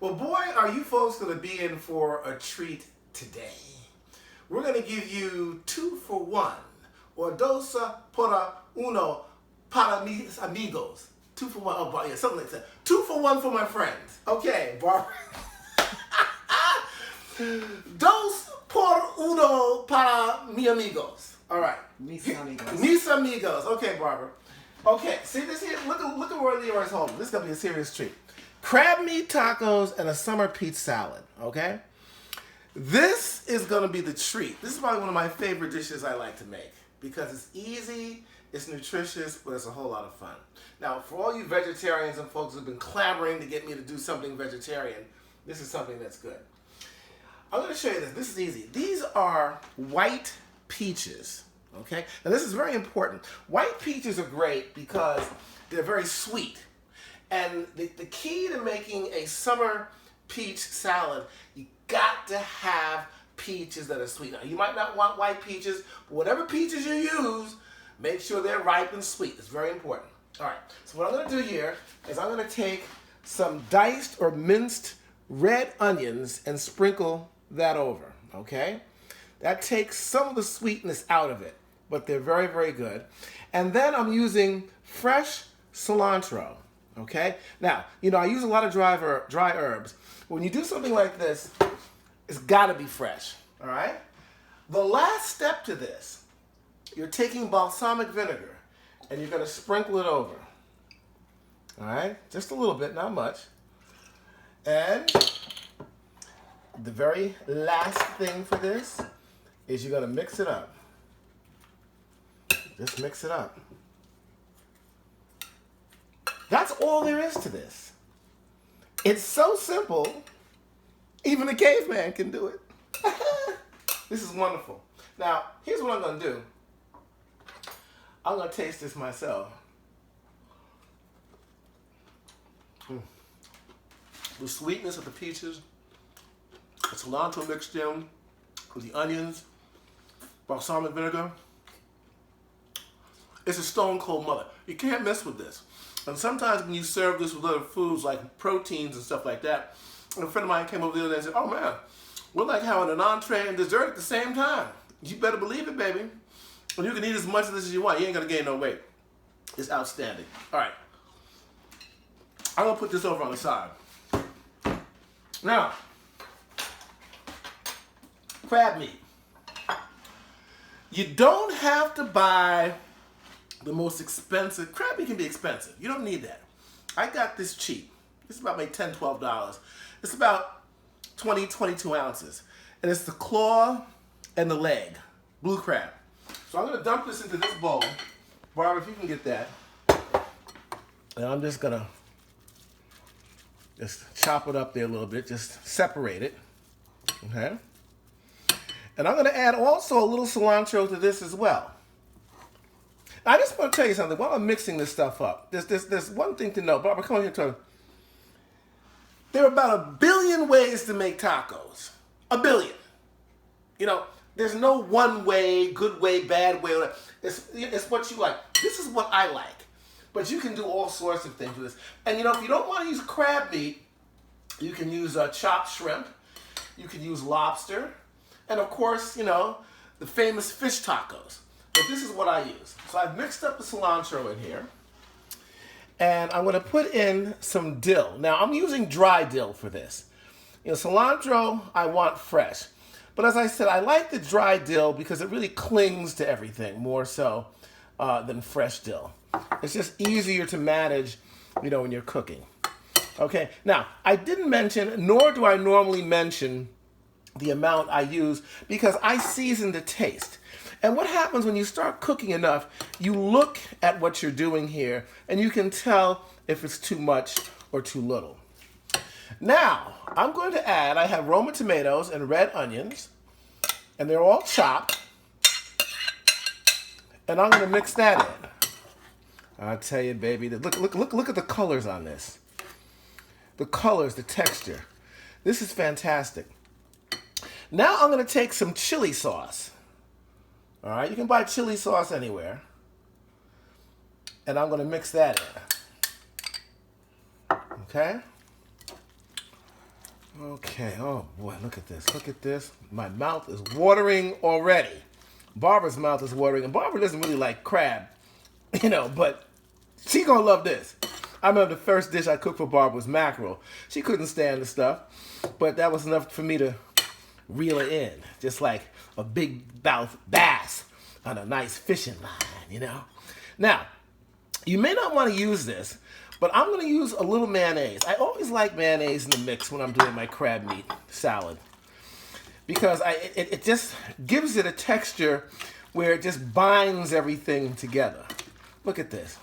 Well, boy, are you folks going to be in for a treat today. We're going to give you 2 for 1, or dos por uno para mis amigos. 2 for 1, oh, yeah, something like that. 2 for 1 for my friends. Okay, Barbara. Dos por uno para mis amigos. All right. Mis amigos. Mis amigos. Okay, Barbara. Okay, see this here? Look at where Leroy's holding. This is going to be a serious treat. Crab meat tacos and a summer peach salad, okay? This is going to be the treat. This is probably one of my favorite dishes I like to make because it's easy, it's nutritious, but it's a whole lot of fun. Now, for all you vegetarians and folks who've been clamoring to get me to do something vegetarian, this is something that's good. I'm going to show you this. This is easy. These are white peaches, okay? Now, this is very important. White peaches are great because they're very sweet. And the key to making a summer peach salad, you got to have peaches that are sweet. Now, you might not want white peaches, but whatever peaches you use, make sure they're ripe and sweet. It's very important. All right, so what I'm going to do here is I'm going to take some diced or minced red onions and sprinkle that over, okay? That takes some of the sweetness out of it, but they're very, very good. And then I'm using fresh cilantro. Okay? Now, you know, I use a lot of dry herbs. When you do something like this, it's got to be fresh. All right? The last step to this, you're taking balsamic vinegar and you're going to sprinkle it over. All right? Just a little bit, not much. And the very last thing for this is you're going to mix it up. Just mix it up. That's all there is to this. It's so simple, even a caveman can do it. This is wonderful. Now, here's what I'm going to do. I'm going to taste this myself. The sweetness of the peaches, the cilantro mixed in with the onions, balsamic vinegar. It's a stone cold mother. You can't mess with this. And sometimes when you serve this with other foods like proteins and stuff like that, and a friend of mine came over the other day and said, oh man, we're like having an entree and dessert at the same time. You better believe it, baby. And you can eat as much of this as you want. You ain't gonna gain no weight. It's outstanding. All right. I'm gonna put this over on the side. Now, crab meat. You don't have to buy the most expensive. Crab meat can be expensive. You don't need that. I got this cheap. It's about maybe $10, $12. It's about 20, 22 ounces. And it's the claw and the leg. Blue crab. So I'm going to dump this into this bowl. Barbara, if you can get that. And I'm just going to just chop it up there a little bit. Just separate it. Okay. And I'm going to add also a little cilantro to this as well. Now, I just want to tell you something. While I'm mixing this stuff up, there's one thing to know. Barbara, come on here and tell me. There are about 1 billion ways to make tacos. 1 billion. You know, there's no one way, good way, bad way. It's what you like. This is what I like. But you can do all sorts of things with this. And, you know, if you don't want to use crab meat, you can use chopped shrimp. You can use lobster. And, of course, you know, the famous fish tacos. But this is what I use. So I've mixed up the cilantro in here. And I'm going to put in some dill. Now, I'm using dry dill for this. You know, cilantro, I want fresh. But as I said, I like the dry dill because it really clings to everything more so than fresh dill. It's just easier to manage, you know, when you're cooking. Okay, now, I didn't mention, nor do I normally mention the amount I use because I season the taste. And what happens when you start cooking enough, you look at what you're doing here and you can tell if it's too much or too little. Now, I'm going to add, I have Roma tomatoes and red onions, and they're all chopped. And I'm going to mix that in. I'll tell you, baby, look at the colors on this. The colors, the texture. This is fantastic. Now I'm going to take some chili sauce. All right, you can buy chili sauce anywhere. And I'm going to mix that in. Okay? Okay, oh boy, look at this. Look at this. My mouth is watering already. Barbara's mouth is watering, and Barbara doesn't really like crab, but she gonna love this. I remember the first dish I cooked for Barbara was mackerel. She couldn't stand the stuff, but that was enough for me to reel her in, just like a big mouth bass on a nice fishing line, Now, you may not want to use this, but I'm going to use a little mayonnaise. I always like mayonnaise in the mix when I'm doing my crab meat salad because it just gives it a texture where it just binds everything together. Look at this.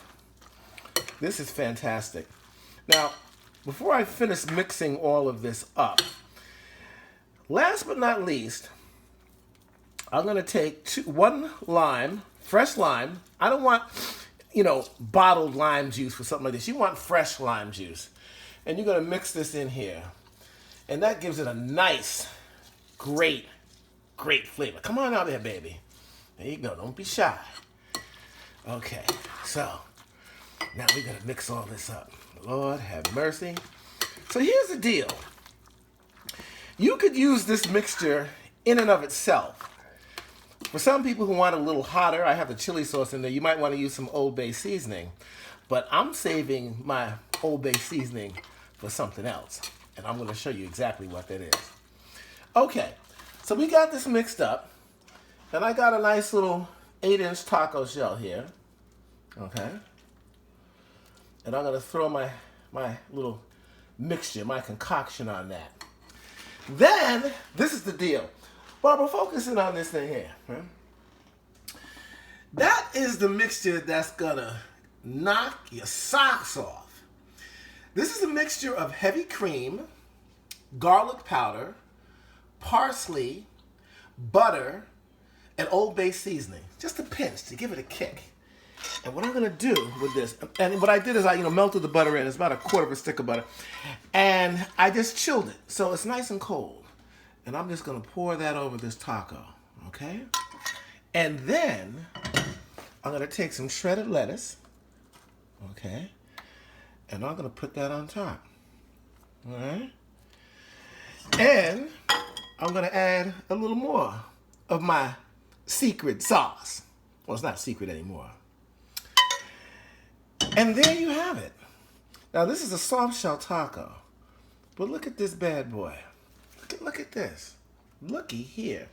This is fantastic. Now, before I finish mixing all of this up, last but not least, I'm going to take one lime, fresh lime. I don't want bottled lime juice for something like this. You want fresh lime juice. And you're going to mix this in here. And that gives it a nice, great flavor. Come on out there, baby. There you go. Don't be shy. Okay, so now we're going to mix all this up. Lord have mercy. So here's the deal. You could use this mixture in and of itself. For some people who want it a little hotter, I have the chili sauce in there. You might want to use some Old Bay seasoning. But I'm saving my Old Bay seasoning for something else. And I'm going to show you exactly what that is. Okay, so we got this mixed up. And I got a nice little 8-inch taco shell here. Okay. And I'm going to throw my little mixture, my concoction on that. Then, this is the deal. Barbara, focus in on this thing here. Right? That is the mixture that's gonna knock your socks off. This is a mixture of heavy cream, garlic powder, parsley, butter, and Old Bay seasoning. Just a pinch to give it a kick. And what I'm gonna do with this, and what I did is I melted the butter in. It's about a quarter of a stick of butter. And I just chilled it, so it's nice and cold. And I'm just going to pour that over this taco, okay? And then I'm going to take some shredded lettuce, okay? And I'm going to put that on top, all right? And I'm going to add a little more of my secret sauce. Well, it's not secret anymore. And there you have it. Now, this is a soft shell taco, but look at this bad boy. Look at this. Looky here.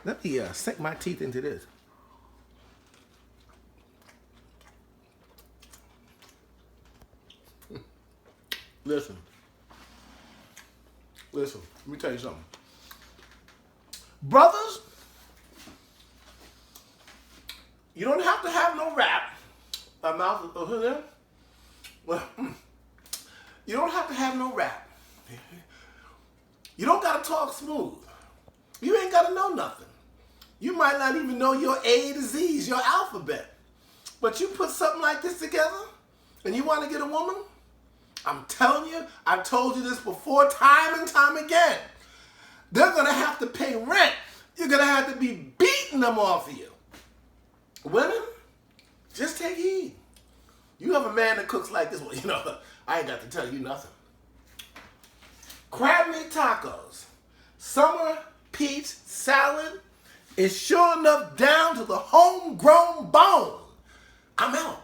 Let me sink my teeth into this. Listen. Let me tell you something. Brothers, you don't have to have no rap. You don't have to have no rap. You don't got to talk smooth. You ain't got to know nothing. You might not even know your A to Z's, your alphabet. But you put something like this together and you want to get a woman? I'm telling you, I've told you this before time and time again. They're going to have to pay rent. You're going to have to be beating them off of you. Women, just take heed. You have a man that cooks like this. Well, I ain't got to tell you nothing. Crab meat tacos, summer peach salad is sure enough down to the homegrown bone. I'm out.